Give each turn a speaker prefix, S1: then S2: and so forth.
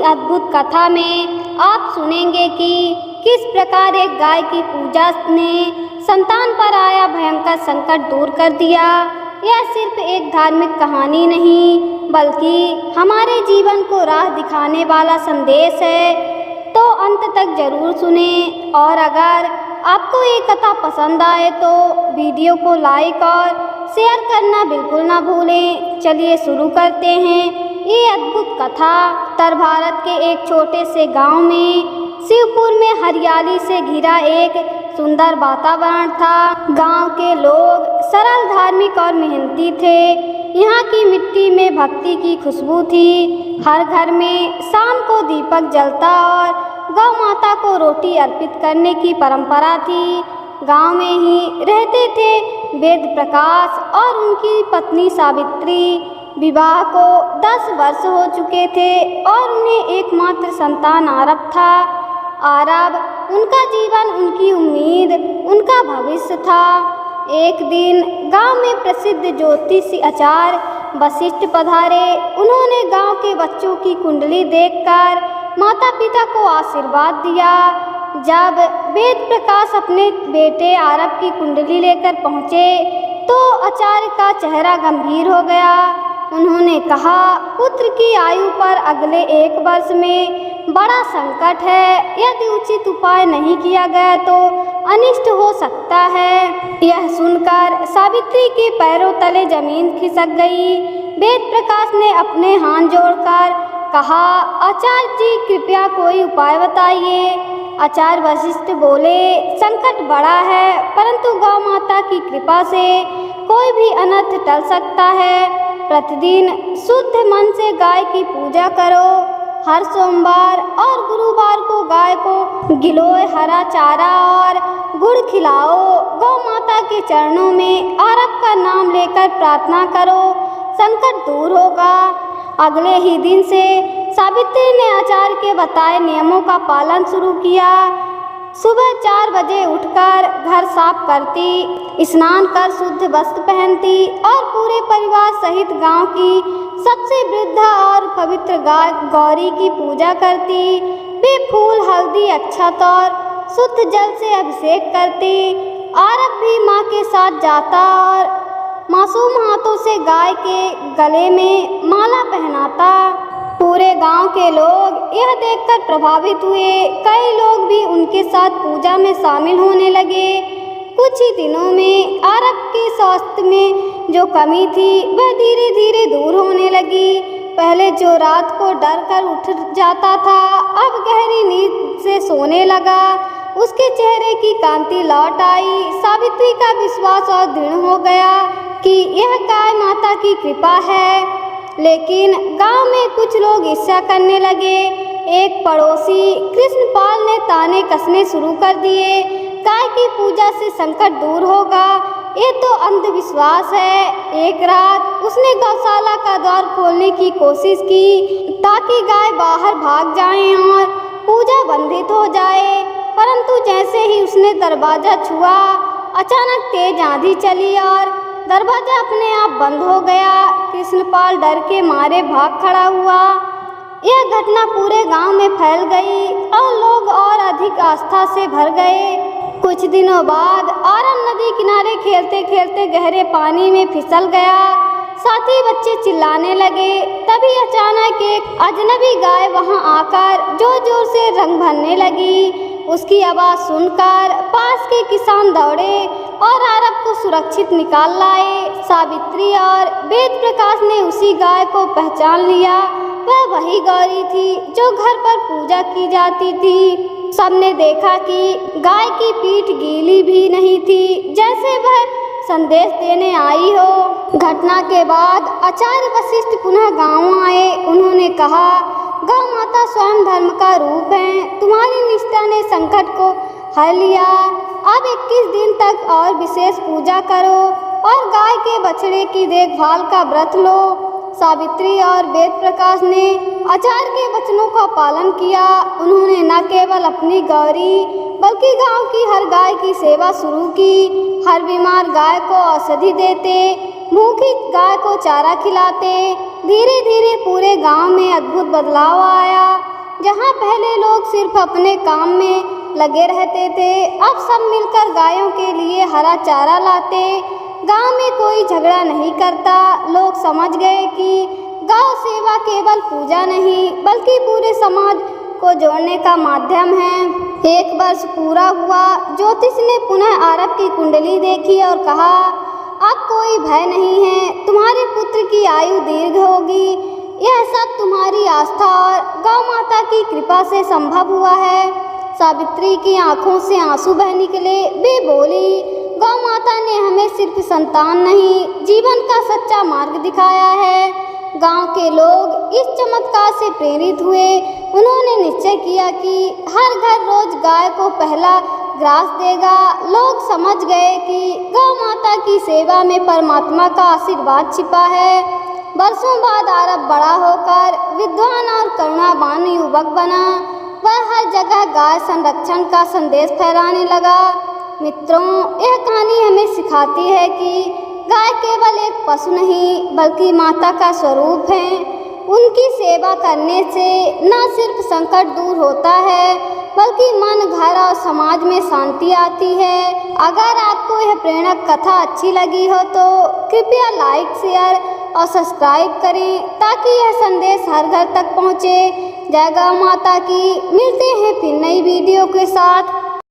S1: अद्भुत कथा में आप सुनेंगे कि किस प्रकार एक गाय की पूजा ने संतान पर आया भयंकर संकट दूर कर दिया। यह सिर्फ एक धार्मिक कहानी नहीं बल्कि हमारे जीवन को राह दिखाने वाला संदेश है। तो अंत तक जरूर सुने, और अगर आपको ये कथा पसंद आए तो वीडियो को लाइक और शेयर करना बिल्कुल ना भूलें। चलिए शुरू करते हैं ये अद्भुत कथा। उत्तर भारत के एक छोटे से गांव में शिवपुर में हरियाली से घिरा एक सुंदर वातावरण था। गांव के लोग सरल, धार्मिक और मेहनती थे। यहाँ की मिट्टी में भक्ति की खुशबू थी। हर घर में शाम को दीपक जलता और गौ माता को रोटी अर्पित करने की परंपरा थी। गांव में ही रहते थे वेद प्रकाश और उनकी पत्नी सावित्री। विवाह को 10 वर्ष हो चुके थे और उन्हें एकमात्र संतान आरव था। आरव उनका जीवन, उनकी उम्मीद, उनका भविष्य था। एक दिन गांव में प्रसिद्ध ज्योतिषी आचार्य वशिष्ठ पधारे। उन्होंने गांव के बच्चों की कुंडली देखकर माता पिता को आशीर्वाद दिया। जब वेद प्रकाश अपने बेटे आरव की कुंडली लेकर पहुँचे तो आचार्य का चेहरा गंभीर हो गया। उन्होंने कहा, पुत्र की आयु पर अगले 1 वर्ष में बड़ा संकट है। यदि उचित उपाय नहीं किया गया तो अनिष्ट हो सकता है। यह सुनकर सावित्री के पैरों तले जमीन खिसक गई। वेद प्रकाश ने अपने हाथ जोड़कर कहा, आचार्य जी कृपया कोई उपाय बताइए। आचार्य वशिष्ठ बोले, संकट बड़ा है परंतु गौ माता की कृपा से कोई भी अनर्थ टल सकता है। प्रतिदिन शुद्ध मन से गाय की पूजा करो। हर सोमवार और गुरुवार को गाय को गिलोय हरा चारा और गुड़ खिलाओ। गौ माता के चरणों में आरव का नाम लेकर प्रार्थना करो, संकट दूर होगा। अगले ही दिन से सावित्री ने आचार्य के बताए नियमों का पालन शुरू किया। सुबह 4 बजे उठकर घर साफ करती, स्नान कर शुद्ध वस्त्र पहनती और पूरे परिवार सहित गांव की सबसे वृद्ध और पवित्र गाय गौरी की पूजा करती। वे फूल, हल्दी, अक्षत और शुद्ध जल से अभिषेक करती। आरव भी मां के साथ जाता और मासूम हाथों से गाय के गले में माला पहनाता। पूरे गांव के लोग यह देखकर प्रभावित हुए। कई लोग भी उनके साथ पूजा में शामिल होने लगे। कुछ ही दिनों में आरव के स्वास्थ्य में जो कमी थी वह धीरे धीरे दूर होने लगी। पहले जो रात को डर कर उठ जाता था अब गहरी नींद से सोने लगा। उसके चेहरे की कांति लौट आई। सावित्री का विश्वास और दृढ़ हो गया कि यह गाय माता की कृपा है। लेकिन गांव में कुछ लोग ईर्ष्या करने लगे। एक पड़ोसी कृष्णपाल ने ताने कसने शुरू कर दिए, गाय की पूजा से संकट दूर होगा, ये तो अंधविश्वास है। एक रात उसने गौशाला का द्वार खोलने की कोशिश की ताकि गाय बाहर भाग जाएं और पूजा बंधित हो जाए, परंतु जैसे ही उसने दरवाजा छुआ अचानक तेज आंधी चली और दरवाजा अपने आप बंद हो गया। कृष्णपाल डर के मारे भाग खड़ा हुआ। यह घटना पूरे गांव में फैल गई और लोग और अधिक आस्था से भर गए। कुछ दिनों बाद आरव नदी किनारे खेलते खेलते गहरे पानी में फिसल गया। साथी बच्चे चिल्लाने लगे। तभी अचानक एक अजनबी गाय वहां आकर जोर जोर से रंग भरने लगी। उसकी आवाज़ सुनकर पास के किसान दौड़े और आरव को सुरक्षित निकाल लाए। सावित्री और वेद प्रकाश ने उसी गाय को पहचान लिया। वह वही गौरी थी जो घर पर पूजा की जाती थी। सबने देखा कि गाय की पीठ गीली भी नहीं थी, जैसे वह संदेश देने आई हो। घटना के बाद आचार्य वशिष्ठ पुनः गांव आए। उन्होंने कहा, गौ माता स्वयं धर्म का रूप है। तुम्हारी निष्ठा ने संकट को हर लिया। अब 21 दिन तक और विशेष पूजा करो और गाय के बछड़े की देखभाल का व्रत लो। सावित्री और वेद प्रकाश ने आचार्य के वचनों का पालन किया। उन्होंने न केवल अपनी गौरी बल्कि गांव की हर गाय की सेवा शुरू की। हर बीमार गाय को औषधि देते, भूखी गाय को चारा खिलाते। धीरे धीरे पूरे गांव में अद्भुत बदलाव आया। जहाँ पहले लोग सिर्फ अपने काम में लगे रहते थे, अब सब मिलकर गायों के लिए हरा चारा लाते। गांव में कोई झगड़ा नहीं करता। लोग समझ गए कि गौ सेवा केवल पूजा नहीं बल्कि पूरे समाज को जोड़ने का माध्यम है। 1 वर्ष पूरा हुआ। ज्योतिष ने पुनः आरव की कुंडली देखी और कहा, अब कोई भय नहीं है, तुम्हारे पुत्र की आयु दीर्घ होगी। यह सब तुम्हारी आस्था और गौ माता की कृपा से संभव हुआ है। सावित्री की आंखों से आंसू बह निकले। वे बोली, गौ माता ने हमें सिर्फ संतान नहीं, जीवन का सच्चा मार्ग दिखाया है। गांव के लोग इस चमत्कार से प्रेरित हुए। उन्होंने निश्चय किया कि हर घर रोज गाय को पहला ग्रास देगा। लोग समझ गए कि गौ माता की सेवा में परमात्मा का आशीर्वाद छिपा है। वर्षों बाद आरव बड़ा होकर विद्वान और करुणावान युवक बना। वह हर जगह गाय संरक्षण का संदेश फैलाने लगा। मित्रों, यह कहानी हमें सिखाती है कि गाय केवल एक पशु नहीं बल्कि माता का स्वरूप है। उनकी सेवा करने से न सिर्फ संकट दूर होता है बल्कि मन, घर और समाज में शांति आती है। अगर आपको यह प्रेरक कथा अच्छी लगी हो तो कृपया लाइक, शेयर और सब्सक्राइब करें ताकि यह संदेश हर घर तक पहुँचे। जय गौ माता की। मिलते हैं फिर नई वीडियो के साथ।